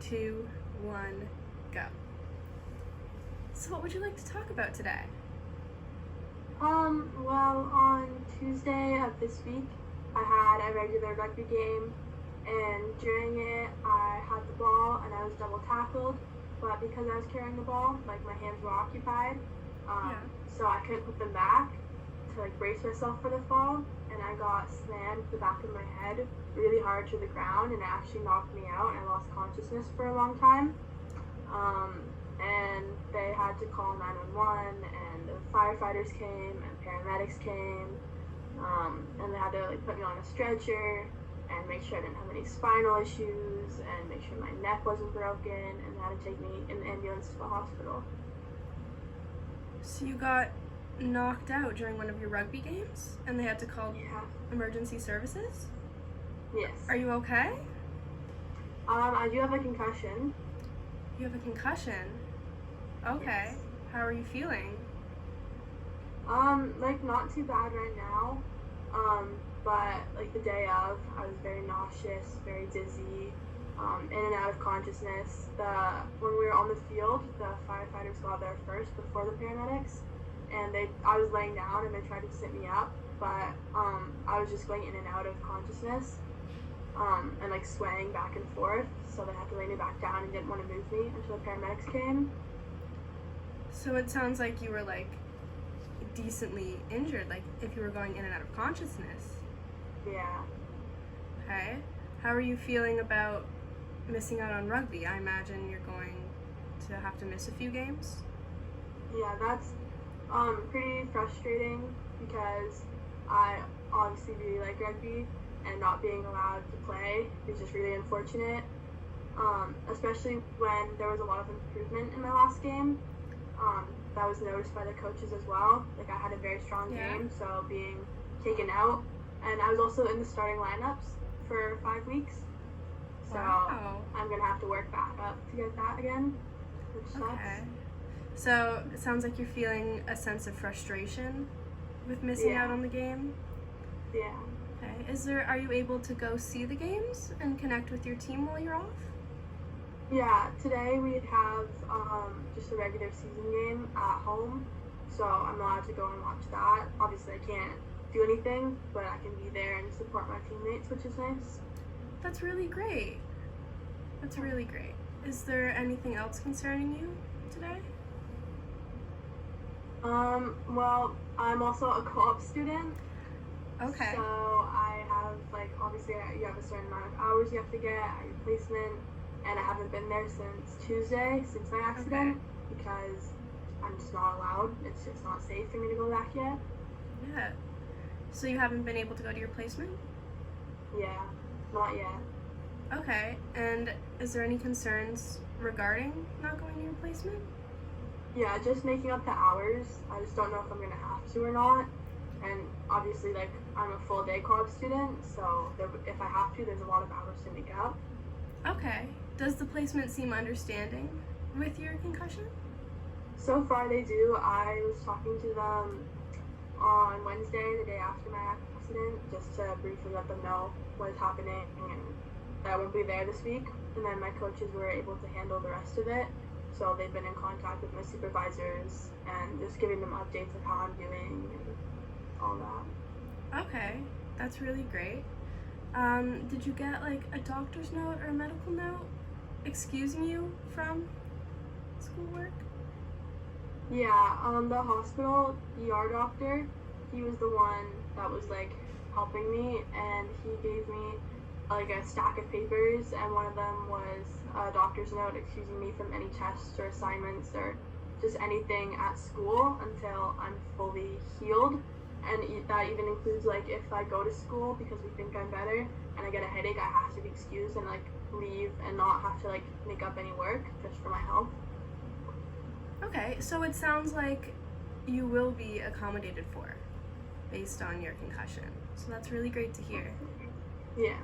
2, 1, go. So what would you like to talk about today? Well, on Tuesday of this week, I had a regular rugby game, and during it, I had the ball and I was double tackled, but because I was carrying the ball, like my hands were occupied, so I couldn't put them back to like brace myself for the fall, and I got slammed the back of my head really hard to the ground, and it actually knocked me out, and I lost consciousness for a long time. And they had to call 911, and the firefighters came and paramedics came, and they had to like put me on a stretcher and make sure I didn't have any spinal issues and make sure my neck wasn't broken, and they had to take me in the ambulance to the hospital. So you got knocked out during one of your rugby games and they had to call emergency services? Yes. Are you okay? I do have a concussion. You have a concussion? Okay. Yes. How are you feeling? Like not too bad right now. But like the day of, I was very nauseous, very dizzy, in and out of consciousness. When we were on the field, the firefighters got there first before the paramedics, and I was laying down and they tried to sit me up, but I was just going in and out of consciousness, and like swaying back and forth, so they had to lay me back down and didn't want to move me until the paramedics came. So it sounds like you were like decently injured, like if you were going in and out of consciousness. Yeah. Okay. How are you feeling about missing out on rugby? I imagine you're going to have to miss a few games. Yeah, that's pretty frustrating because I obviously really like rugby, and not being allowed to play is just really unfortunate, especially when there was a lot of improvement in my last game. That was noticed by the coaches as well. Like I had a very strong game, so being taken out, and I was also in the starting lineups for 5 weeks. So I'm gonna have to work back up to get that again, which sucks. Okay. So it sounds like you're feeling a sense of frustration with missing out on the game. Yeah. Okay. Are you able to go see the games and connect with your team while you're off? Yeah, today we have just a regular season game at home, so I'm allowed to go and watch that. Obviously, I can't do anything, but I can be there and support my teammates, which is nice. That's really great. That's really great. Is there anything else concerning you today? Well, I'm also a co-op student. Okay. So I have, like, obviously you have a certain amount of hours you have to get at your placement, and I haven't been there since Tuesday, since my accident, because I'm just not allowed. It's just not safe for me to go back yet. Yeah. So you haven't been able to go to your placement? Yeah, not yet. Okay. And is there any concerns regarding not going to your placement? Yeah, just making up the hours. I just don't know if I'm going to have to or not. And obviously, like, I'm a full day co-op student, so if I have to, there's a lot of hours to make up. Okay. Does the placement seem understanding with your concussion? So far they do. I was talking to them on Wednesday, the day after my accident, just to briefly let them know what is happening and that I won't be there this week. And then my coaches were able to handle the rest of it. So they've been in contact with my supervisors and just giving them updates of how I'm doing and all that. Okay, that's really great. Did you get like a doctor's note or a medical note excusing you from schoolwork? Yeah, the hospital ER doctor, he was the one that was like helping me, and he gave me like a stack of papers, and one of them was a doctor's note excusing me from any tests or assignments or just anything at school until I'm fully healed. And that even includes like if I go to school because we think I'm better and I get a headache, I have to be excused and like leave and not have to like make up any work just for my health. Okay, so it sounds like you will be accommodated for based on your concussion. So that's really great to hear. Yeah.